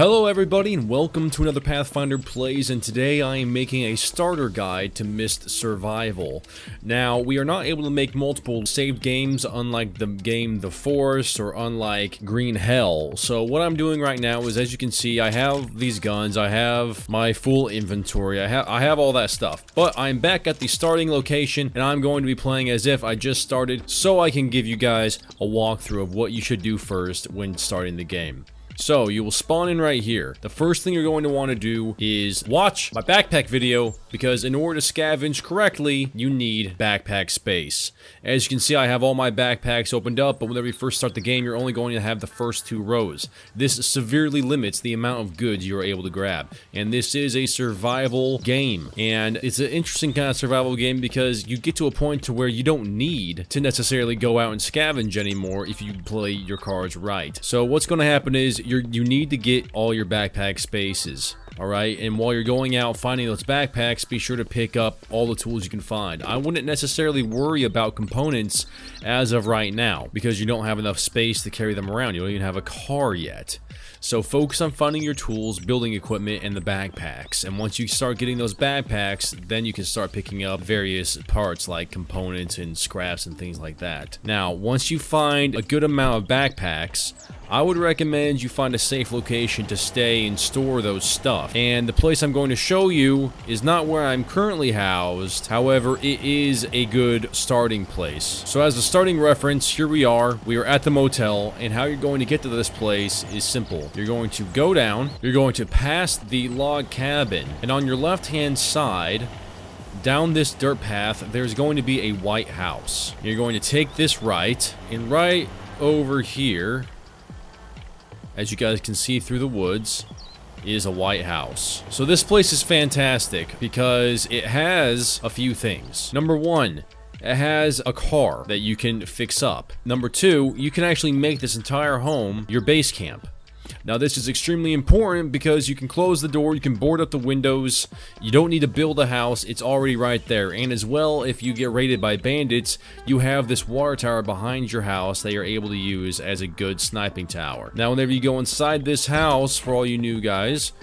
Hello everybody and welcome to another Pathfinder Plays, and today I am making a starter guide to Mist Survival. Now, we are not able to make multiple saved games unlike the game The Forest or unlike Green Hell. So what I'm doing right now is, as you can see, I have these guns, I have my full inventory, I have all that stuff. But I'm back at the starting location and I'm going to be playing as if I just started so I can give you guys a walkthrough of what you should do first when starting the game. So, you will spawn in right here. The first thing you're going to want to do is watch my backpack video, because in order to scavenge correctly, you need backpack space. As you can see, I have all my backpacks opened up, but whenever you first start the game, you're only going to have the first two rows. This severely limits the amount of goods you're able to grab. And this is a survival game. And it's an interesting kind of survival game because you get to a point to where you don't need to necessarily go out and scavenge anymore if you play your cards right. So what's going to happen is you need to get all your backpack spaces. Alright, and while you're going out finding those backpacks, be sure to pick up all the tools you can find. I wouldn't necessarily worry about components as of right now, because you don't have enough space to carry them around. You don't even have a car yet. So focus on finding your tools, building equipment, and the backpacks. And once you start getting those backpacks, then you can start picking up various parts like components and scraps and things like that. Now, once you find a good amount of backpacks, I would recommend you find a safe location to stay and store those stuff. And the place I'm going to show you is not where I'm currently housed. However, it is a good starting place. So as a starting reference, here we are. We are at the motel, and how you're going to get to this place is simple. You're going to go down, you're going to pass the log cabin, and on your left-hand side, down this dirt path, there's going to be a white house. You're going to take this right, and right over here, as you guys can see through the woods, is a white house. So this place is fantastic because it has a few things. Number one, it has a car that you can fix up. Number two, you can actually make this entire home your base camp. Now this is extremely important because you can close the door, you can board up the windows, you don't need to build a house, it's already right there. And as well, if you get raided by bandits, you have this water tower behind your house that you're able to use as a good sniping tower. Now whenever you go inside this house, for all you new guys,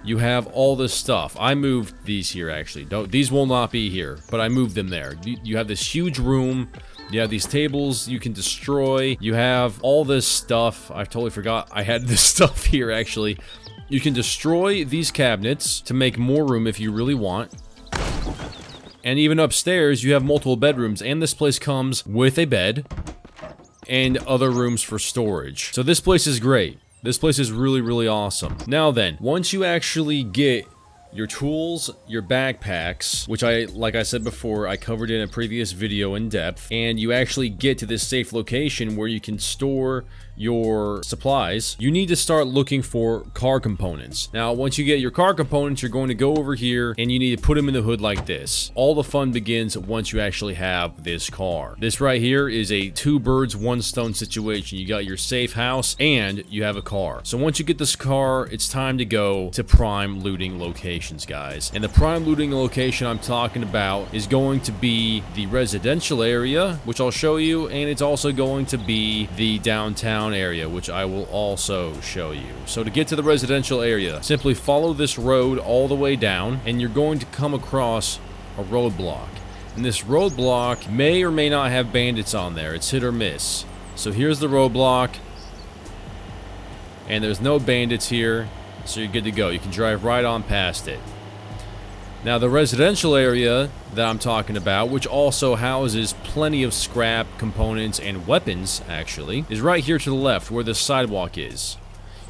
you have all this stuff. I moved these here actually. These will not be here, but I moved them there. You have this huge room. You have these tables you can destroy. You have all this stuff. I totally forgot I had this stuff here, actually. You can destroy these cabinets to make more room if you really want. And even upstairs, you have multiple bedrooms. And this place comes with a bed and other rooms for storage. So this place is great. This place is really, really awesome. Now then, once you actually get your tools, your backpacks, which like I said before, I covered in a previous video in depth, and you actually get to this safe location where you can store your supplies, you need to start looking for car components. Now, once you get your car components, you're going to go over here and you need to put them in the hood like this. All the fun begins once you actually have this car. This right here is a two birds, one stone situation. You got your safe house and you have a car. So once you get this car, it's time to go to prime looting locations, guys. And the prime looting location I'm talking about is going to be the residential area, which I'll show you, and it's also going to be the downtown area, which I will also show you. So to get to the residential area, simply follow this road all the way down, and you're going to come across a roadblock. And this roadblock may or may not have bandits on there. It's hit or miss. So here's the roadblock, and there's no bandits here, so you're good to go. You can drive right on past it. Now the residential area that I'm talking about, which also houses plenty of scrap, components, and weapons actually, is right here to the left where the sidewalk is.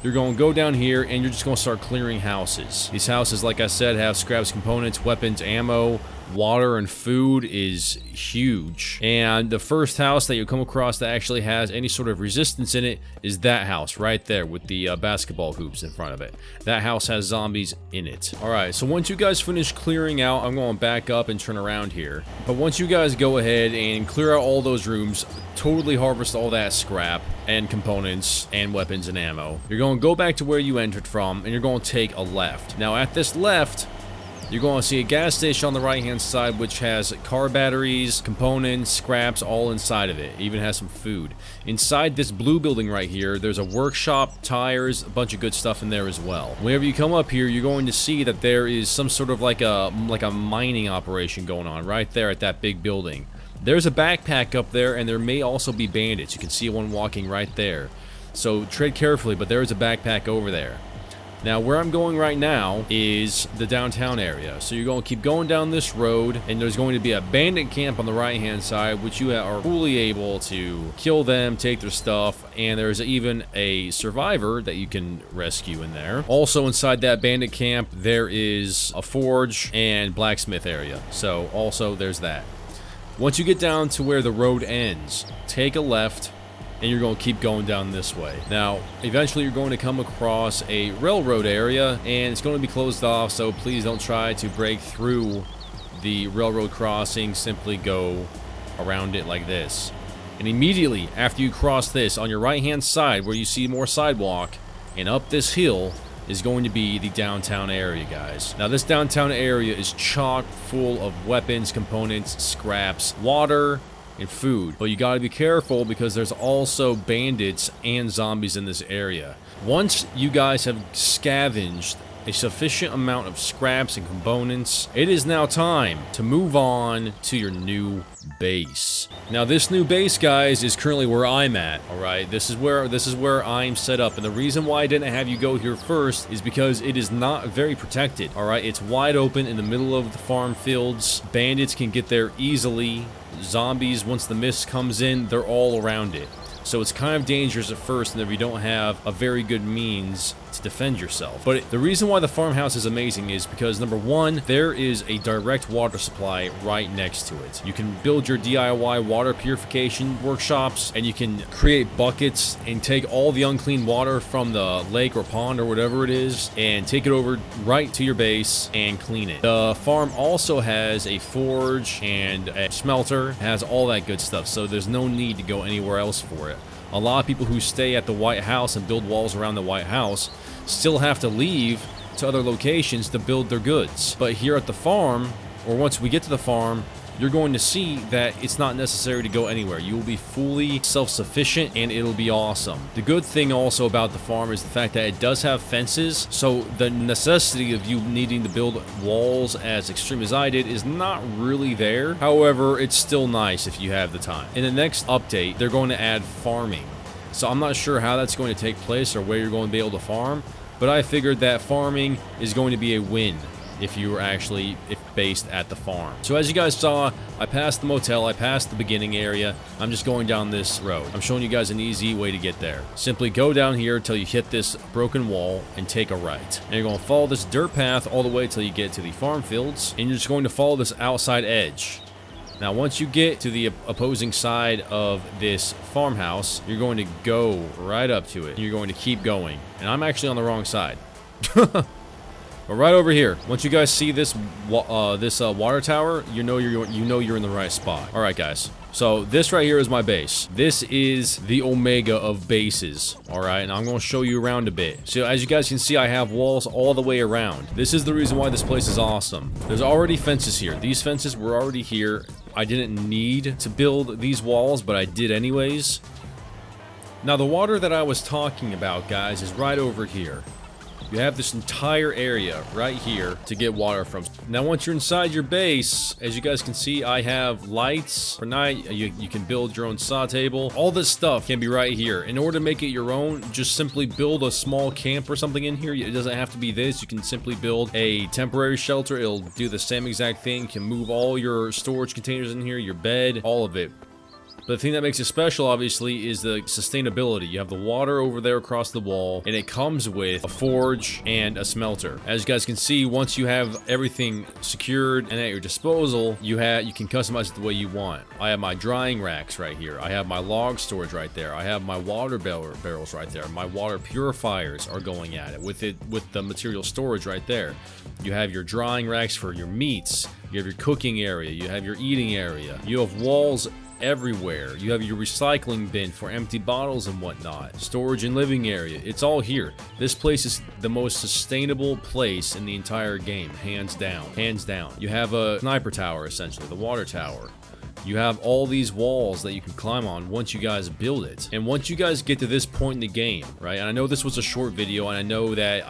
You're going to go down here and you're just going to start clearing houses. These houses, like I said, have scraps, components, weapons, ammo, water, and food is huge. And the first house that you come across that actually has any sort of resistance in it is that house right there with the basketball hoops in front of it. That house has zombies in it. Alright, so once you guys finish clearing out, I'm going to back up and turn around here. But once you guys go ahead and clear out all those rooms, totally harvest all that scrap and components and weapons and ammo, you're going to go back to where you entered from and you're going to take a left. Now at this left, You're going to see a gas station on the right hand side which has car batteries, components, scraps all inside of it. It even has some food. Inside this blue building right here, there's a workshop, tires, a bunch of good stuff in there as well. Whenever you come up here, you're going to see that there is some sort of like a mining operation going on right there at that big building. There's a backpack up there, and there may also be bandits. You can see one walking right there. So tread carefully, but there is a backpack over there. Now, where I'm going right now is the downtown area. So you're going to keep going down this road, and there's going to be a bandit camp on the right-hand side, which you are fully able to kill them, take their stuff, and there's even a survivor that you can rescue in there. Also inside that bandit camp, there is a forge and blacksmith area. So also there's that. Once you get down to where the road ends, take a left, and you're going to keep going down this way. Now, eventually you're going to come across a railroad area, and it's going to be closed off, so please don't try to break through the railroad crossing. Simply go around it like this. And immediately after you cross this, on your right-hand side where you see more sidewalk, and up this hill is going to be the downtown area, guys. Now, this downtown area is chock full of weapons, components, scraps, water, and food, but you got to be careful because there's also bandits and zombies in this area. Once you guys have scavenged a sufficient amount of scraps and components, it is now time to move on to your new base. Now, this new base, guys, is currently where I'm at. All right, this is where I'm set up, and the reason why I didn't have you go here first is because it is not very protected. All right, it's wide open in the middle of the farm fields. Bandits can get there easily. Zombies, once the mist comes in, they're all around it. So it's kind of dangerous at first, and if you don't have a very good means to defend yourself. But the reason why the farmhouse is amazing is because, number one, there is a direct water supply right next to it. You can build your DIY water purification workshops, and you can create buckets and take all the unclean water from the lake or pond or whatever it is and take it over right to your base and clean it. The farm also has a forge and a smelter, has all that good stuff, so there's no need to go anywhere else for it. A lot of people who stay at the White House and build walls around the White House still have to leave to other locations to build their goods. But here at the farm, or once we get to the farm, you're going to see that it's not necessary to go anywhere. You will be fully self-sufficient, and it'll be awesome. The good thing also about the farm is the fact that it does have fences, so the necessity of you needing to build walls as extreme as I did is not really there. However, it's still nice if you have the time. In the next update, they're going to add farming. So I'm not sure how that's going to take place or where you're going to be able to farm, but I figured that farming is going to be a win if you were actually based at the farm. So as you guys saw, I passed the motel, I passed the beginning area. I'm just going down this road. I'm showing you guys an easy way to get there. Simply go down here until you hit this broken wall and take a right. And you're going to follow this dirt path all the way until you get to the farm fields, and you're just going to follow this outside edge. Now, once you get to the opposing side of this farmhouse, you're going to go right up to it, and you're going to keep going. And I'm actually on the wrong side. But right over here, once you guys see this water tower, you know you're in the right spot. All right, guys. So this right here is my base. This is the Omega of bases. All right, and I'm going to show you around a bit. So as you guys can see, I have walls all the way around. This is the reason why this place is awesome. There's already fences here. These fences were already here. I didn't need to build these walls, but I did anyways. Now, the water that I was talking about, guys, is right over here. You have this entire area right here to get water from. Now, once you're inside your base, as you guys can see, I have lights for night. You can build your own saw table. All this stuff can be right here. In order to make it your own, just simply build a small camp or something in here. It doesn't have to be this. You can simply build a temporary shelter. It'll do the same exact thing. You can move all your storage containers in here, your bed, all of it. But the thing that makes it special, obviously, is the sustainability. You have the water over there across the wall, and it comes with a forge and a smelter. As you guys can see, once you have everything secured and at your disposal, you can customize it the way you want. I have my drying racks right here. I have my log storage right there. I have my water barrels right there. My water purifiers are going at it with the material storage right there. You have your drying racks for your meats. You have your cooking area. You have your eating area. You have walls everywhere. You have your recycling bin for empty bottles and whatnot. Storage and living area. It's all here. This place is the most sustainable place in the entire game, hands down. Hands down. You have a sniper tower, essentially, the water tower. You have all these walls that you can climb on once you guys build it. And once you guys get to this point in the game, right? And I know this was a short video, and I know that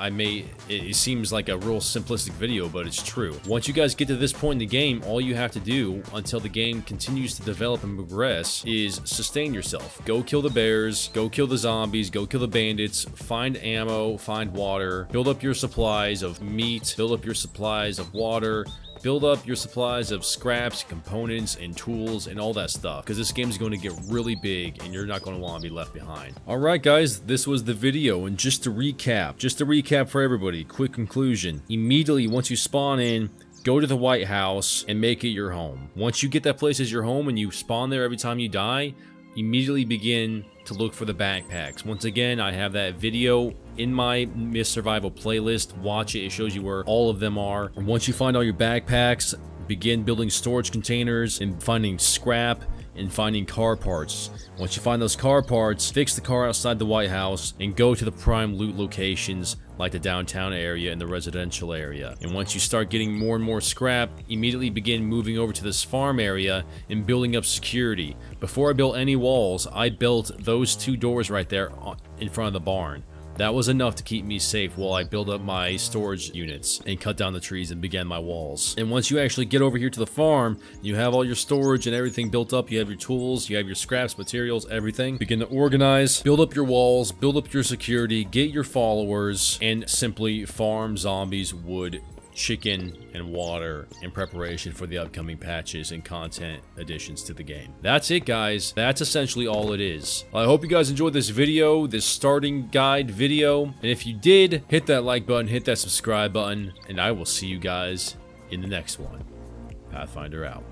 it seems like a real simplistic video, but it's true. Once you guys get to this point in the game, all you have to do until the game continues to develop and progress is sustain yourself. Go kill the bears, go kill the zombies, go kill the bandits, find ammo, find water, build up your supplies of meat, build up your supplies of water, build up your supplies of scraps, components, and tools, and all that stuff, because this game is going to get really big, and you're not going to want to be left behind. Alright guys, this was the video, and just to recap for everybody, quick conclusion. Immediately, once you spawn in, go to the White House, and make it your home. Once you get that place as your home, and you spawn there every time you die, immediately begin to look for the backpacks. Once again, I have that video in my Mist Survival playlist. Watch it. It shows you where all of them are. And once you find all your backpacks, begin building storage containers and finding scrap and finding car parts. Once you find those car parts, fix the car outside the White House and go to the prime loot locations like the downtown area and the residential area. And once you start getting more and more scrap, immediately begin moving over to this farm area and building up security. Before I built any walls, I built those 2 doors right there in front of the barn. That was enough to keep me safe while I build up my storage units and cut down the trees and began my walls. And once you actually get over here to the farm, you have all your storage and everything built up. You have your tools, you have your scraps, materials, everything. Begin to organize, build up your walls, build up your security, get your followers, and simply farm zombies, wood, chicken, and water in preparation for the upcoming patches and content additions to the game. That's it, guys. That's essentially all it is. I hope you guys enjoyed this video, this starting guide video. And if you did, hit that like button, hit that subscribe button, and I will see you guys in the next one. Pathfinder out.